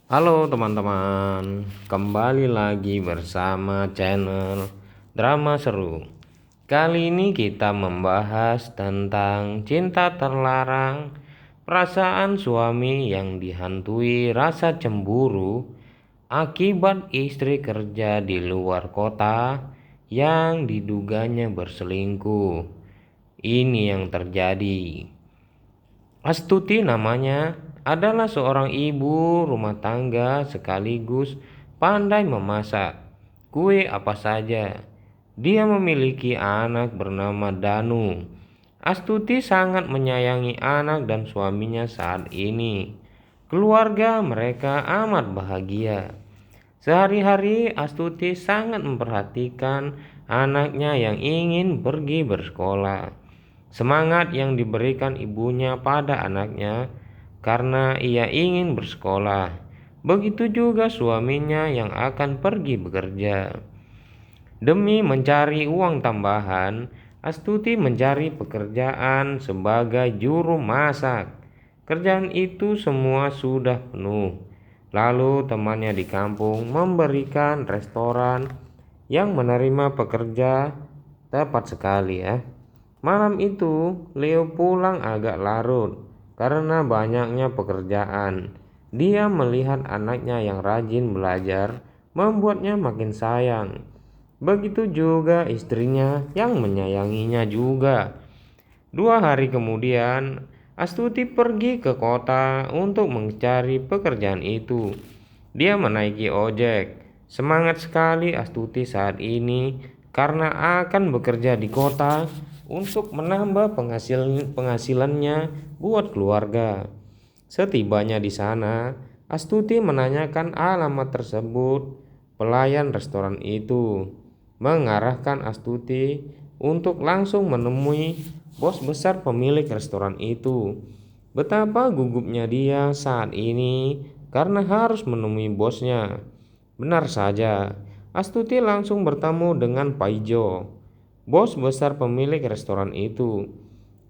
Halo teman-teman, kembali lagi bersama channel Drama Seru. Kali ini kita membahas tentang cinta terlarang, perasaan suami yang dihantui rasa cemburu akibat istri kerja di luar kota yang diduganya berselingkuh. Ini yang terjadi. Astuti namanya, adalah seorang ibu rumah tangga sekaligus pandai memasak kue apa saja. Dia memiliki anak bernama Danu. Astuti sangat menyayangi anak dan suaminya saat ini. Keluarga mereka amat bahagia. Sehari-hari Astuti sangat memperhatikan anaknya yang ingin pergi bersekolah. Semangat yang diberikan ibunya pada anaknya karena ia ingin bersekolah. Begitu juga suaminya yang akan pergi bekerja. Demi mencari uang tambahan, Astuti mencari pekerjaan sebagai juru masak. Kerjaan itu semua sudah penuh. Lalu temannya di kampung memberikan restoran yang menerima pekerja tepat sekali ya. Malam itu, Leo pulang agak larut karena banyaknya pekerjaan. Dia melihat anaknya yang rajin belajar, membuatnya makin sayang. Begitu juga istrinya yang menyayanginya juga. 2 hari kemudian, Astuti pergi ke kota untuk mencari pekerjaan itu. Dia menaiki ojek. Semangat sekali Astuti saat ini karena akan bekerja di kota untuk menambah penghasilannya buat keluarga. Setibanya di sana, Astuti menanyakan alamat tersebut. Pelayan restoran itu mengarahkan Astuti untuk langsung menemui bos besar pemilik restoran itu. Betapa gugupnya dia saat ini karena harus menemui bosnya. Benar saja, Astuti langsung bertemu dengan Paijo, bos besar pemilik restoran itu.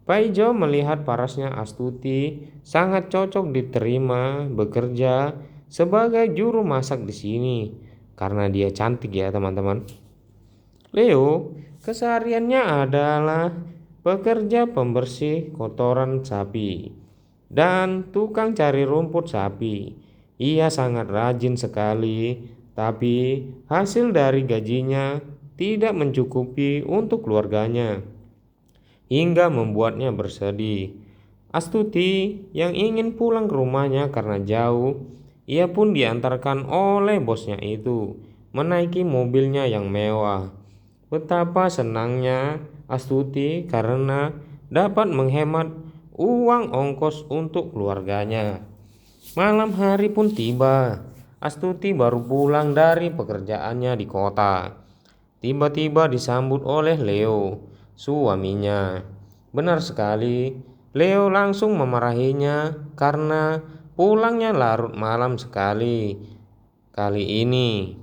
Paijo melihat parasnya Astuti sangat cocok diterima bekerja sebagai juru masak di sini karena dia cantik ya teman-teman. Leo kesehariannya adalah pekerja pembersih kotoran sapi dan tukang cari rumput sapi. Ia sangat rajin sekali, tapi hasil dari gajinya tidak mencukupi untuk keluarganya, hingga membuatnya bersedih. Astuti yang ingin pulang ke rumahnya karena jauh, ia pun diantarkan oleh bosnya itu, menaiki mobilnya yang mewah. Betapa senangnya Astuti karena dapat menghemat uang ongkos untuk keluarganya. Malam hari pun tiba. Astuti baru pulang dari pekerjaannya di kota. Tiba-tiba disambut oleh Leo, suaminya. Benar sekali, Leo langsung memarahinya karena pulangnya larut malam sekali. Kali ini,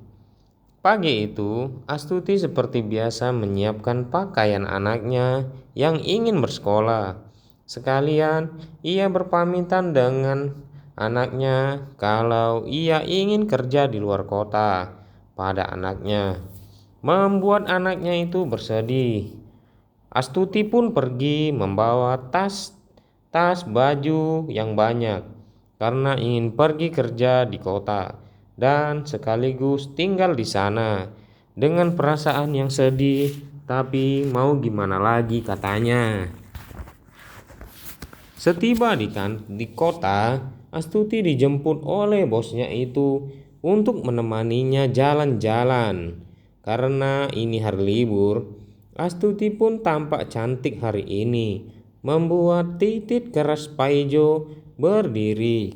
pagi itu, Astuti seperti biasa menyiapkan pakaian anaknya yang ingin bersekolah. Sekalian, ia berpamitan dengan anaknya kalau ia ingin kerja di luar kota pada anaknya. Membuat anaknya itu bersedih. Astuti pun pergi membawa tas baju yang banyak karena ingin pergi kerja di kota dan sekaligus tinggal di sana dengan perasaan yang sedih, tapi mau gimana lagi katanya. Setiba di kota, Astuti dijemput oleh bosnya itu untuk menemaninya jalan-jalan. Karena ini hari libur, Astuti pun tampak cantik hari ini, membuat titik keras Paijo berdiri.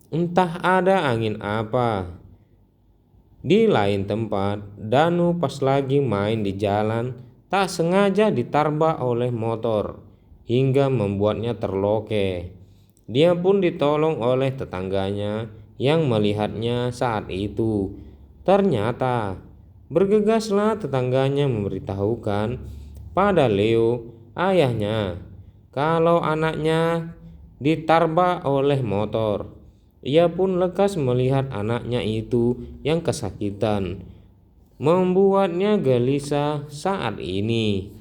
Entah ada angin apa. Di lain tempat, Danu pas lagi main di jalan, tak sengaja ditarbak oleh motor hingga membuatnya terloke. Dia pun ditolong oleh tetangganya yang melihatnya saat itu. Ternyata bergegaslah tetangganya memberitahukan pada Leo, ayahnya, kalau anaknya ditarbak oleh motor. Ia pun lekas melihat anaknya itu yang kesakitan, membuatnya gelisah saat ini.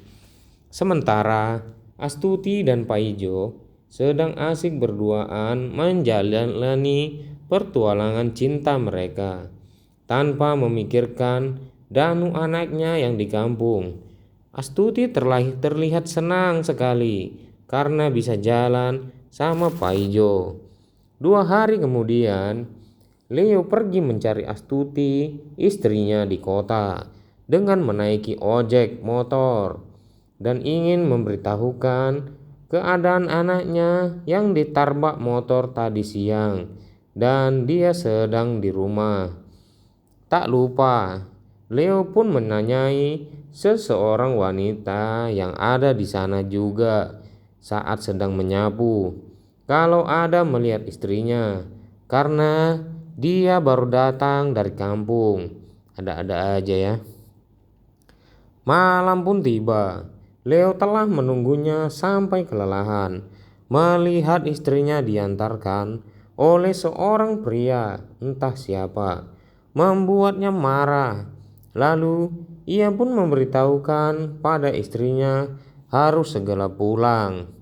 Sementara Astuti dan Paijo sedang asik berduaan menjalani pertualangan cinta mereka tanpa memikirkan Danu anaknya yang di kampung. Astuti terlihat senang sekali karena bisa jalan sama Paijo. 2 hari kemudian, Leo pergi mencari Astuti, istrinya di kota, dengan menaiki ojek motor dan ingin memberitahukan keadaan anaknya yang ditarbak motor tadi siang dan dia sedang di rumah. Tak lupa, Leo pun menanyai seseorang wanita yang ada di sana juga saat sedang menyapu kalau ada melihat istrinya, karena dia baru datang dari kampung. Ada-ada aja ya. Malam pun tiba. Leo telah menunggunya sampai kelelahan melihat istrinya diantarkan oleh seorang pria entah siapa, membuatnya marah. Lalu ia pun memberitahukan pada istrinya harus segera pulang.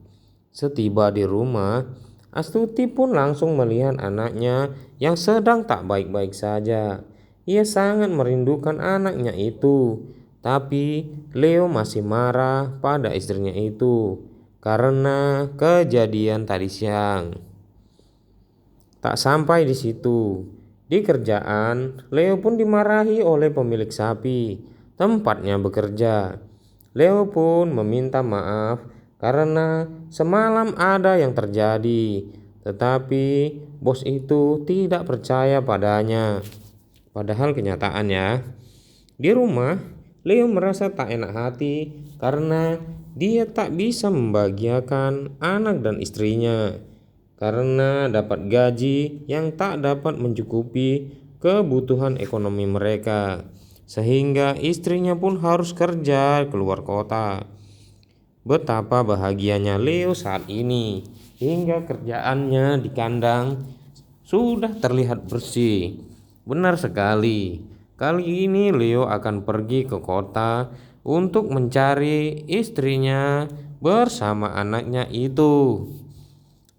Setiba di rumah, Astuti pun langsung melihat anaknya yang sedang tak baik-baik saja. Ia sangat merindukan anaknya itu, tapi Leo masih marah pada istrinya itu karena kejadian tadi siang. Tak sampai di situ, di kerjaan, Leo pun dimarahi oleh pemilik sapi tempatnya bekerja. Leo pun meminta maaf karena semalam ada yang terjadi, tetapi bos itu tidak percaya padanya. Padahal kenyataannya, di rumah, Leo merasa tak enak hati karena dia tak bisa membahagiakan anak dan istrinya karena dapat gaji yang tak dapat mencukupi kebutuhan ekonomi mereka, sehingga istrinya pun harus kerja keluar kota. Betapa bahagianya Leo saat ini, hingga kerjaannya di kandang sudah terlihat bersih. Benar sekali, kali ini Leo akan pergi ke kota untuk mencari istrinya bersama anaknya itu.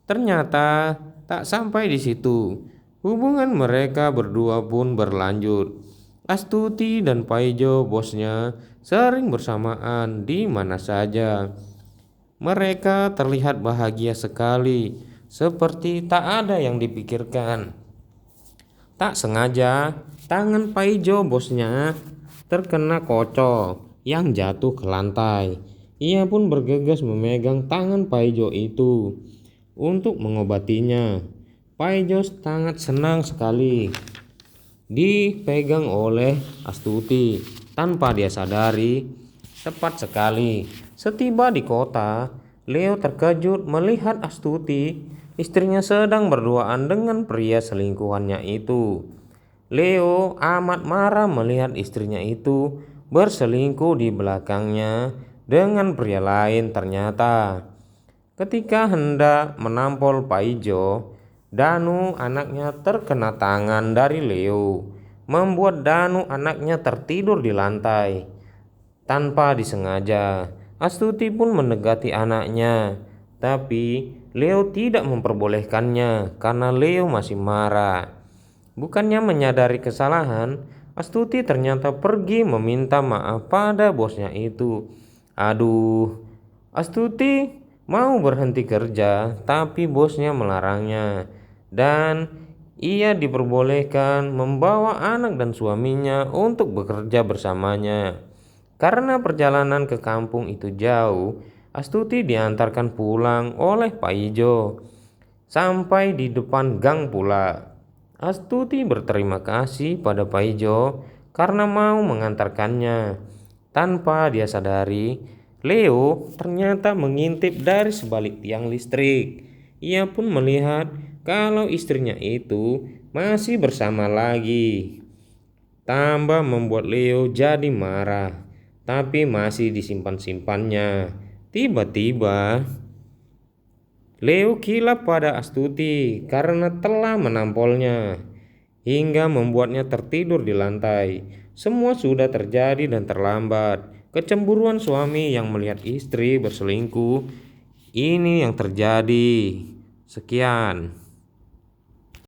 Ternyata tak sampai di situ. Hubungan mereka berdua pun berlanjut. Astuti dan Paijo bosnya sering bersamaan di mana saja. Mereka terlihat bahagia sekali, seperti tak ada yang dipikirkan. Tak sengaja, tangan Paijo bosnya terkena kocok yang jatuh ke lantai. Ia pun bergegas memegang tangan Paijo itu untuk mengobatinya. Paijo sangat senang sekali dipegang oleh Astuti tanpa dia sadari. Tepat sekali, setiba di kota, Leo terkejut melihat Astuti, istrinya sedang berduaan dengan pria selingkuhannya itu. Leo amat marah melihat istrinya itu berselingkuh di belakangnya dengan pria lain ternyata. Ketika hendak menampol Paijo, Danu anaknya terkena tangan dari Leo, membuat Danu anaknya tertidur di lantai. Tanpa disengaja, Astuti pun mendekati anaknya, tapi Leo tidak memperbolehkannya karena Leo masih marah. Bukannya menyadari kesalahan, Astuti ternyata pergi meminta maaf pada bosnya itu. Aduh, Astuti mau berhenti kerja, tapi bosnya melarangnya, dan ia diperbolehkan membawa anak dan suaminya untuk bekerja bersamanya. Karena perjalanan ke kampung itu jauh, Astuti diantarkan pulang oleh Paijo. Sampai di depan gang pula, Astuti berterima kasih pada Paijo karena mau mengantarkannya. Tanpa dia sadari, Leo ternyata mengintip dari sebalik tiang listrik. Ia pun melihat kalau istrinya itu masih bersama lagi. Tambah membuat Leo jadi marah, tapi masih disimpan-simpannya. Tiba-tiba Leo kilap pada Astuti karena telah menampolnya hingga membuatnya tertidur di lantai. Semua sudah terjadi dan terlambat. Kecemburuan suami yang melihat istri berselingkuh, ini yang terjadi. Sekian.